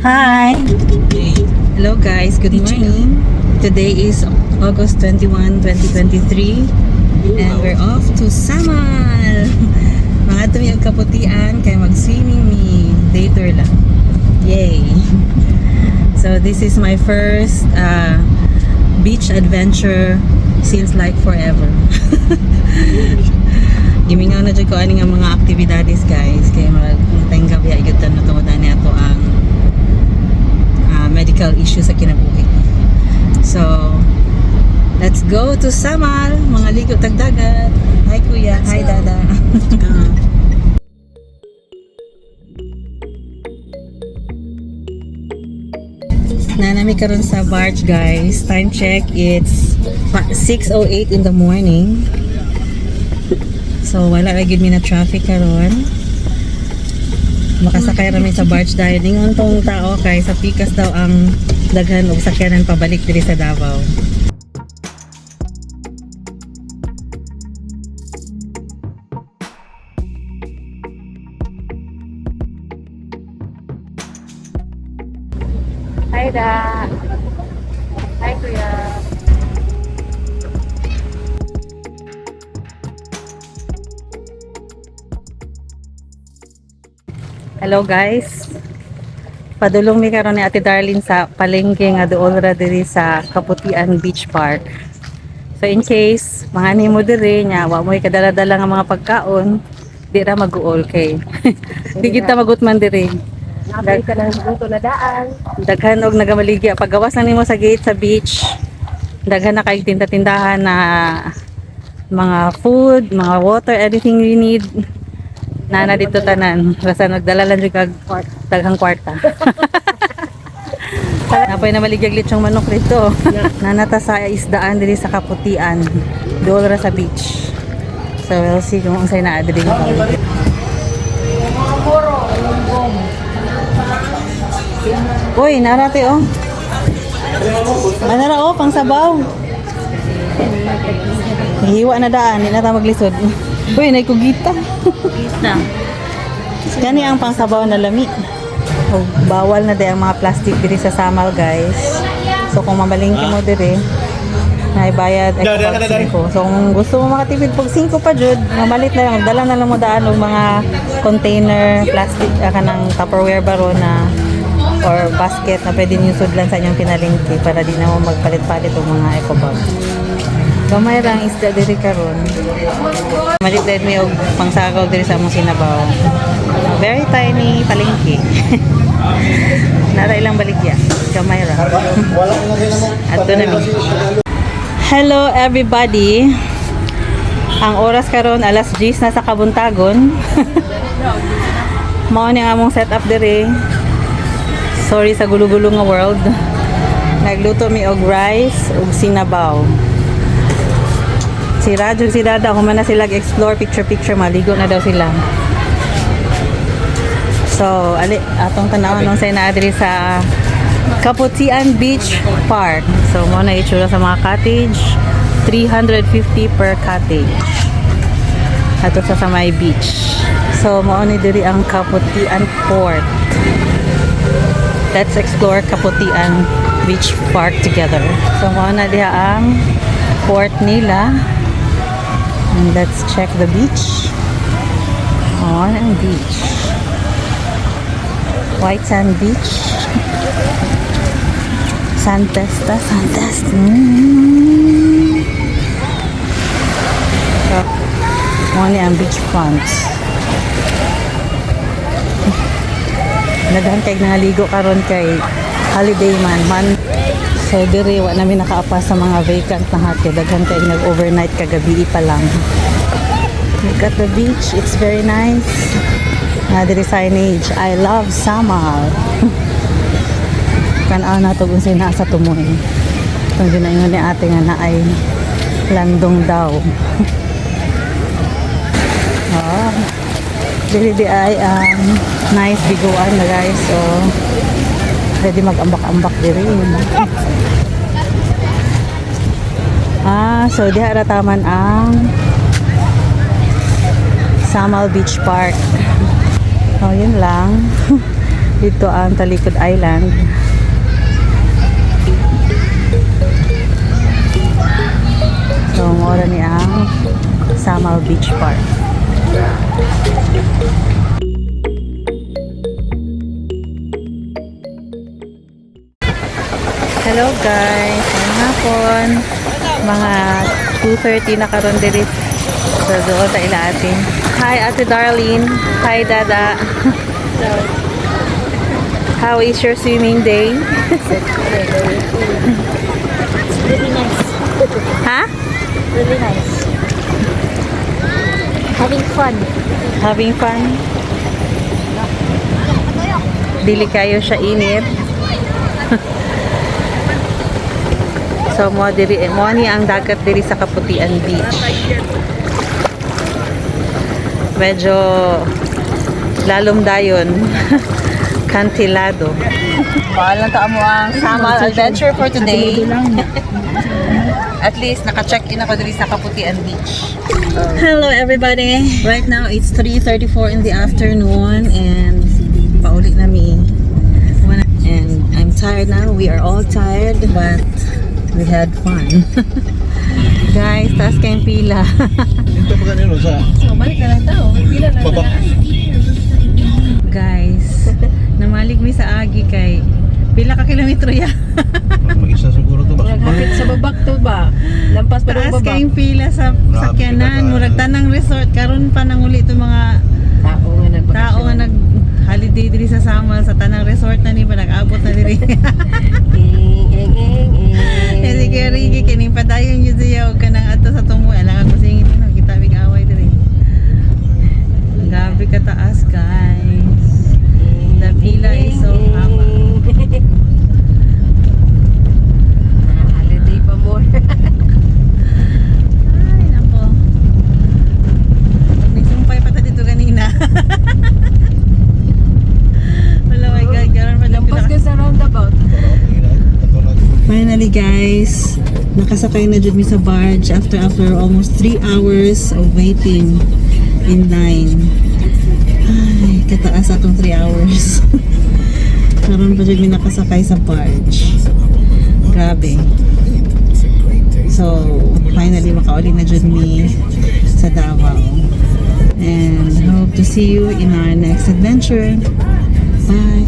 Hi! Hello guys, good morning. Today is August 21, 2023 and we're off to Samal! Mga tumiyag kaputian kay mag-swimming me. Day tour lang. Yay! So this is my first beach adventure since like forever. Gimingaw na dyan ko aning ang mga aktibidades guys. Kaya magtayong gabi ay ganda na tungod na ito ang medical issue sa kinabuhi. So, let's go to Samal, mga ligo tagdagat. Hi kuya, hi dada. Nanami karon sa barge guys. Time check, it's 6:08 in the morning. So, wala ra gyud mi na traffic karon. Makasakay rami sa barge dahil ningon tong tao kay sa pikas daw ang daghan og sakyanan pabalik diri sa Davao. Hi da. Hi kuya. Hello guys. Padulong mi karon ni Ate Darlene sa palengke nga duol ra diri sa Kaputian Beach Park. So in case mga nimo diri nya wa mo'y kadala-dala nga mga pagkaon, di ra mag-uol kay. Di kita magutman diri. Nabay ka ng luto na daan. Daghan og nagamaligya paggawas na nimo sa gate sa beach. Daghan na kay tinda-tindahan na mga food, mga water, everything you need. Nana dito tanan. Basta nagdala lang dyan kag daghang kwarta. Napoy na maligyag litsong manok dito. Nanata sa isdaan diri sa Kaputian. Dool ra sa beach. So we'll see kung unsay naa diri. Uy, narate oh. Manara oh, pang sabaw. Hiwa na daan, di na ta maglisod. Uy, naikugita. Gita. Kani ang pangsabaw na lami. O, bawal na din ang mga plastic diri sa Samal, guys. So, kung mamalingki mo diri, naibayad extra 5. So, kung gusto mo makatipid pag 5 pa jud, mamalit na lang. Dala na lang mo daan og mga container, plastic, kanang Tupperware baro na or basket na pwede nyo sudlan sa inyong pinalingki para di na mo magpalit-palit og mga eco bag. Gamay lang isda diri karon. Malit dahil may og pangsagaw diri sa among sinabaw. Very tiny palengke. Nara ilang baligya. Gamay ra. Ato na mi. Hello everybody. Ang oras karon alas 10 na sa kabuntagon. Mao ni ang among setup diri. Sorry sa gulo-gulo nga world. Nagluto mi og rice ug sinabaw. Si Radyo, si Dada, humana sila explore picture-picture, maligo na daw sila. So, atong tanawan nung say na diri sa Kaputian Beach Park. So, mo na itsura sa mga cottage, 350 per cottage. Ato sa may beach. So, mo ni diri ang Kaputian Port. Let's explore Kaputian Beach Park together. So, mo na diha ang port nila. And let's check the beach. On ang beach. White Sand Beach. Sandtesta. So, on ang beach front. Naghan kay naligo karon kay holiday man. So diri wa namin nakaapa sa mga vacant na hati. Daghan kay nag-overnight kagabi pa lang. Look at the beach. It's very nice. Diri signage. I love Samal. Kan-aw na to unsay naa sa tumoy. Kung ginaingon ni ate nga na ay landong daw. Diri di ay nice biguan na guys. So pwede mag-ambak-ambak diri. So diha ra taman ang Samal Beach Park. Oh, yun lang. Dito ang Talikod Island. So, mora ni ang Samal Beach Park. Hello guys, ngayong hapon. Mga 2:30 na karon diri. So, doon tayo atin. Hi, Ate Darlene. Hi, Dada. How is your swimming day? Really nice. Ha? Really nice. Having fun. Having fun? Dili kayo siya init. So mo ni ang dagat diri sa Kaputian Beach. Medyo lalom dayon. Kantilado. Paalam ta mo ang Samal adventure for today. At least naka-check-in ako diri sa Kaputian Beach. Hello everybody. Right now it's 3:34 in the afternoon and pauli na mi. And I'm tired now. We are all tired but we had fun. Guys, taas kayong pila. Ito ba kanino sa So, balik na lang tao. Pila na baba? Guys, namalig mi sa agi kay pila ka kilometro ya. Mag-isa siguro to ba? Hapit sa babak to ba? Lampas pa Taas ng babak. kayong pila sa Grabe sakyanan. ka, Murag tanang resort. Karon pa nang uli itong mga Tao nga nagbakasyon. tao nga nag holiday diri sa Samal sa tanang resort na ni pa nag-abot na diri. Kasi kaya Rigi, kining padayon yun siya, huwag ka nang ato sa tumo. Alangan ko singit yun, kita big away diri. Gabi ka taas, guys. The pila is so haba. Holiday pa more. Ay, nako. Nagsumpay pa ta dito kanina. Wala, my God, gano'n pa lang Lampas ka sa roundabout. Finally guys, nakasakay na dyan mi sa barge after almost 3 hours of waiting in line. Ay, kataas atong 3 hours. Karon pa dyan mi nakasakay sa barge. Grabe. So, finally makauli na dyan mi sa Davao. And hope to see you in our next adventure. Bye!